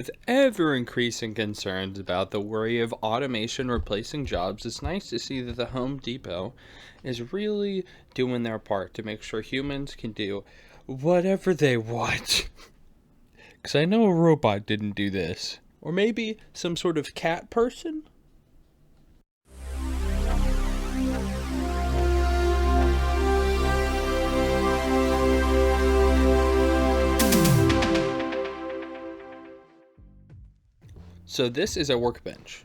With ever increasing concerns about the worry of automation replacing jobs, it's nice to see that the Home Depot is really doing their part to make sure humans can do whatever they want. Because I know a robot didn't do this. Or maybe some sort of cat person? So this is a workbench,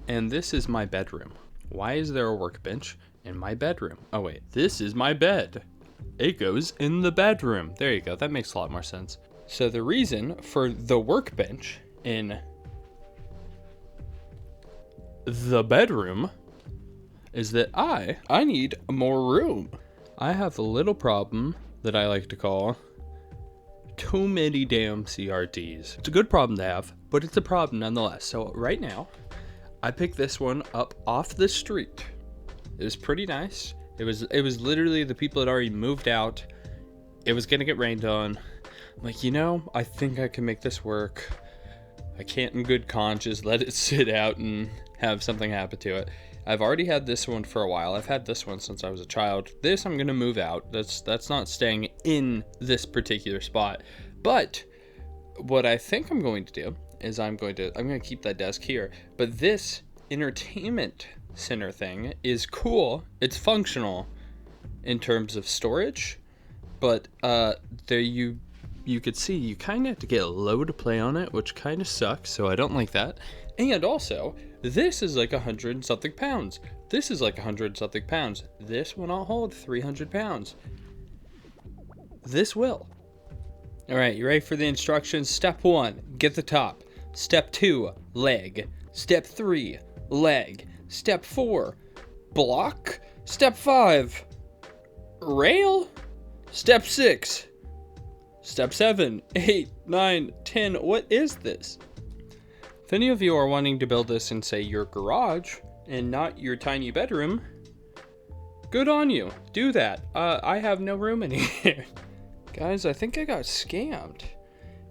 and this is my bedroom. Why is there a workbench in my bedroom? Oh wait, this is my bed. It goes in the bedroom. There you go, that makes a lot more sense. So the reason for the workbench in the bedroom is that I need more room. I have a little problem that I like to call too many damn CRTs. It's a good problem to have, but it's a problem nonetheless. So right now, I picked this one up off the street. It was pretty nice. It was literally the people had already moved out. It was gonna get rained on. I'm like, I think I can make this work. I can't in good conscience let it sit out and have something happen to it. I've already had this one for a while. I've had this one since I was a child. This I'm gonna move out. That's not staying in this particular spot. But what I think I'm going to do is I'm gonna keep that desk here. But this entertainment center thing is cool. It's functional in terms of storage, but there you could see you kind of have to get low to play on it, which kind of sucks. So I don't like that. And also, this is like 100 and something pounds. This is like 100 and something pounds. This will not hold 300 pounds. This will. All right, you ready for the instructions? Step 1, get the top. Step 2, leg. Step 3, leg. Step 4, block. Step 5, rail. Step 6, Step 7, 8, 9, 10. What is this? If any of you are wanting to build this in, say, your garage and not your tiny bedroom, good on you. Do that. I have no room in here. Guys, I think I got scammed.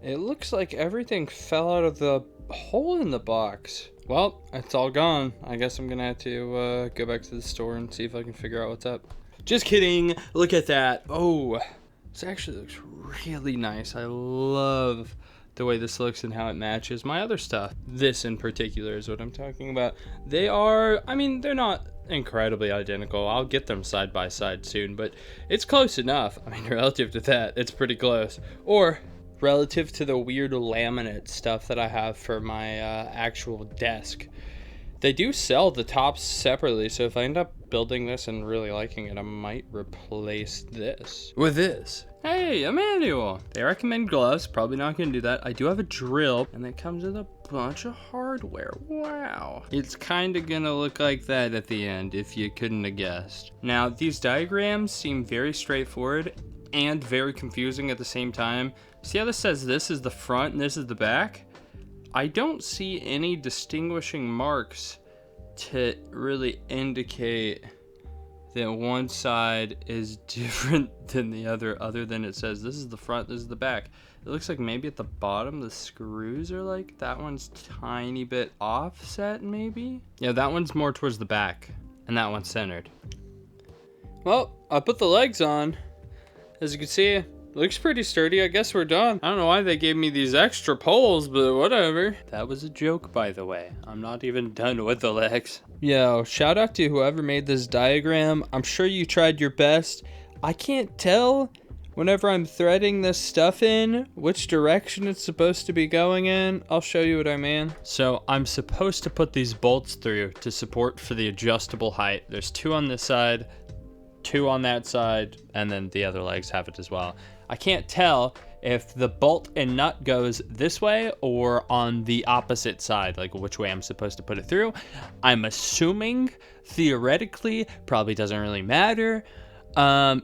It looks like everything fell out of the hole in the box. Well, it's all gone. I guess I'm gonna have to go back to the store and see if I can figure out what's up. Just kidding. Look at that. Oh, this actually looks really nice. I love the way this looks and how it matches my other stuff. This in particular is what I'm talking about. They're not incredibly identical. I'll get them side by side soon, but it's close enough. Relative to that, it's pretty close. Or relative to the weird laminate stuff that I have for my actual desk. They do sell the tops separately, so if I end up building this and really liking it, I might replace this with this. Hey, Emmanuel! They recommend gloves, probably not gonna do that. I do have a drill, and it comes with a bunch of hardware. Wow. It's kinda gonna look like that at the end, if you couldn't have guessed. Now, these diagrams seem very straightforward and very confusing at the same time. See how this says this is the front and this is the back? I don't see any distinguishing marks to really indicate that one side is different than the other than it says this is the front, this is the back. It looks like maybe at the bottom the screws are like, that one's tiny bit offset maybe? Yeah, that one's more towards the back and that one's centered. Well, I put the legs on. As you can see, looks pretty sturdy. I guess we're done. I don't know why they gave me these extra poles, but whatever. That was a joke, by the way. I'm not even done with the legs. Yo, shout out to whoever made this diagram. I'm sure you tried your best. I can't tell whenever I'm threading this stuff in which direction it's supposed to be going in. I'll show you what I mean. So I'm supposed to put these bolts through to support for the adjustable height. There's 2 on this side, 2 on that side, and then the other legs have it as well. I can't tell if the bolt and nut goes this way or on the opposite side, like which way I'm supposed to put it through. I'm assuming, theoretically, probably doesn't really matter.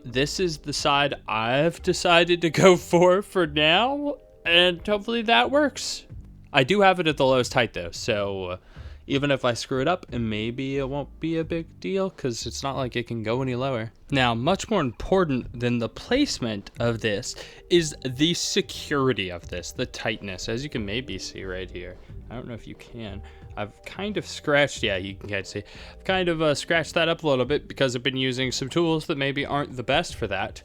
This is the side I've decided to go for now, and hopefully that works. I do have it at the lowest height though, so even if I screw it up, and maybe it won't be a big deal because it's not like it can go any lower. Now, much more important than the placement of this is the security of this, the tightness, as you can maybe see right here. I don't know if you can. I've kind of scratched, yeah, you can see. I've kind of scratched that up a little bit because I've been using some tools that maybe aren't the best for that.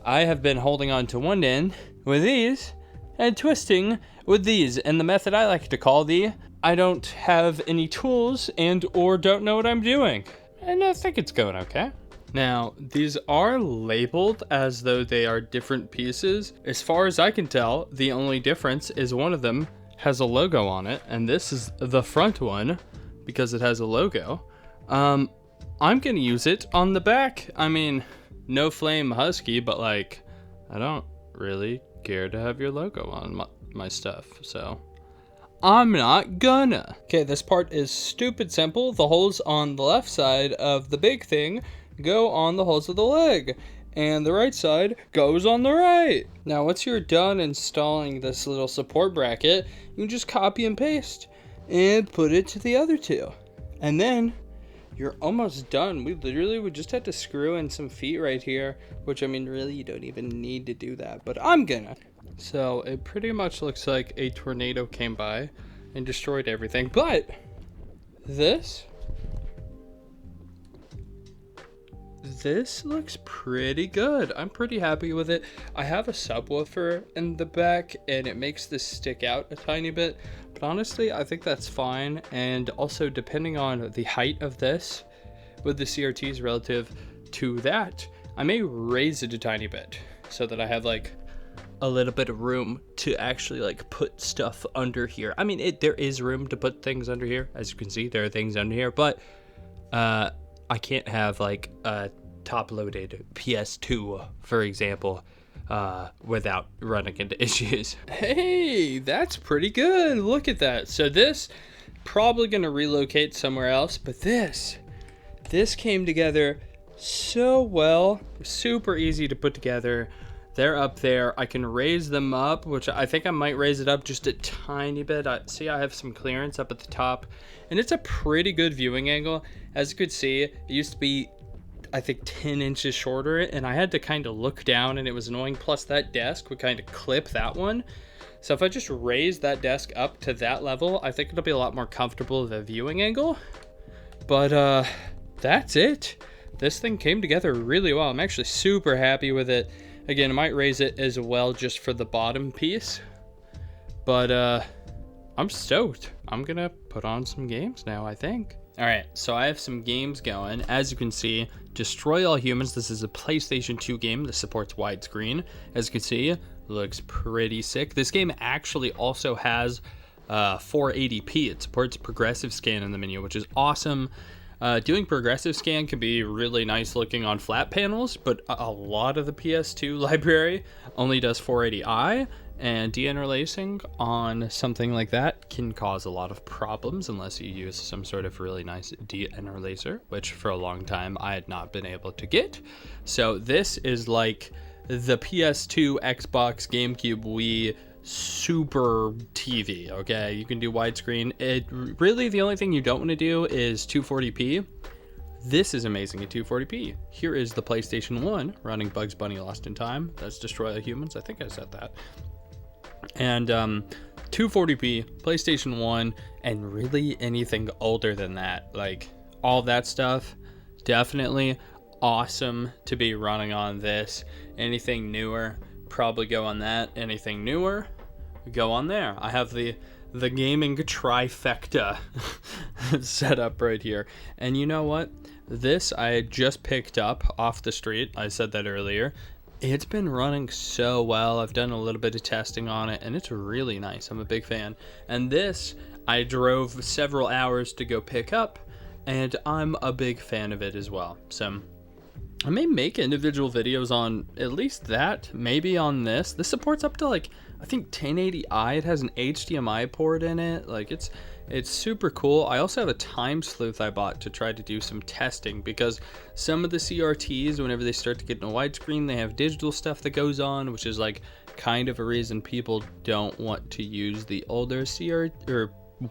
I have been holding on to one end with these and twisting with these, and the method I like to call the I don't have any tools and or don't know what I'm doing. And I think it's going okay. Now, these are labeled as though they are different pieces. As far as I can tell, the only difference is one of them has a logo on it, and this is the front one because it has a logo. I'm gonna use it on the back. I mean, no flame husky, but like, I don't really care to have your logo on my stuff, so I'm not gonna. Okay, this part is stupid simple. The holes on the left side of the big thing go on the holes of the leg, and the right side goes on the right. Now, once you're done installing this little support bracket, you can just copy and paste and put it to the other two. And then you're almost done. We literally would just have to screw in some feet right here, which, I mean, really, you don't even need to do that, but I'm gonna. So it pretty much looks like a tornado came by and destroyed everything, but this looks pretty good. I'm pretty happy with it. I have a subwoofer in the back and it makes this stick out a tiny bit, but honestly, I think that's fine. And also, depending on the height of this with the CRTs relative to that, I may raise it a tiny bit so that I have like a little bit of room to actually like put stuff under here. I mean, there is room to put things under here. As you can see, there are things under here, but I can't have like a top-loaded PS2, for example, without running into issues. Hey, that's pretty good. Look at that. So this probably gonna relocate somewhere else, but this came together so well, super easy to put together. They're up there. I can raise them up, which I think I might raise it up just a tiny bit. See, I have some clearance up at the top, and it's a pretty good viewing angle. As you could see, it used to be, I think, 10 inches shorter, and I had to kind of look down, and it was annoying. Plus, that desk would kind of clip that one. So if I just raise that desk up to that level, I think it'll be a lot more comfortable with a viewing angle. But that's it. This thing came together really well. I'm actually super happy with it. Again, I might raise it as well just for the bottom piece, but I'm stoked. I'm gonna put on some games now, I think. All right, so I have some games going. As you can see, Destroy All Humans. This is a PlayStation 2 game that supports widescreen. As you can see, looks pretty sick. This game actually also has 480p. It supports progressive scan in the menu, which is awesome. Doing progressive scan can be really nice looking on flat panels, but a lot of the PS2 library only does 480i, and deinterlacing on something like that can cause a lot of problems unless you use some sort of really nice deinterlacer, which for a long time I had not been able to get. So this is like the PS2, Xbox, GameCube, Wii super TV. Okay, you can do widescreen. It really, the only thing you don't want to do is 240p. This is amazing at 240p. Here is the PlayStation 1 running Bugs Bunny Lost in Time. That's Destroy All Humans. I think I said that. And 240p, PlayStation 1, and really anything older than that, like all that stuff, definitely awesome to be running on this. Anything newer, probably go on that. Anything newer, go on there. I have the gaming trifecta set up right here. And you know what? This I just picked up off the street. I said that earlier. It's been running so well. I've done a little bit of testing on it, and it's really nice. I'm a big fan. And this, I drove several hours to go pick up, and I'm a big fan of it as well. So I may make individual videos on at least that, maybe on this. This supports up to like, I think 1080i. It has an HDMI port in it. Like it's super cool. I also have a time sleuth I bought to try to do some testing, because some of the CRTs, whenever they start to get in a widescreen, they have digital stuff that goes on, which is like kind of a reason people don't want to use the older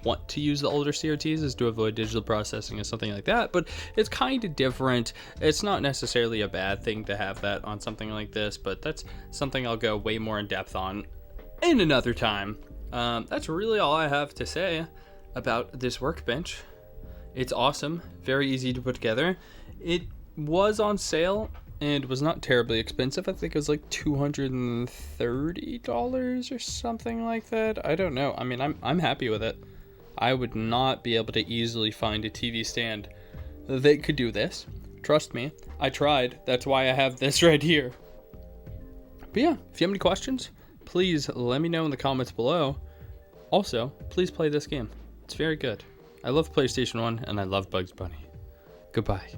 want to use the older CRTs is to avoid digital processing and something like that, but it's kind of different. It's not necessarily a bad thing to have that on something like this, but that's something I'll go way more in depth on in another time. That's really all I have to say about this Workbench. It's awesome, very easy to put together. It was on sale and was not terribly expensive. I think it was like $230 or something like that. I don't know. I mean, I'm happy with it. I would not be able to easily find a TV stand that could do this. Trust me, I tried. That's why I have this right here. But yeah, if you have any questions, please let me know in the comments below. Also, please play this game. It's very good. I love PlayStation 1 and I love Bugs Bunny. Goodbye.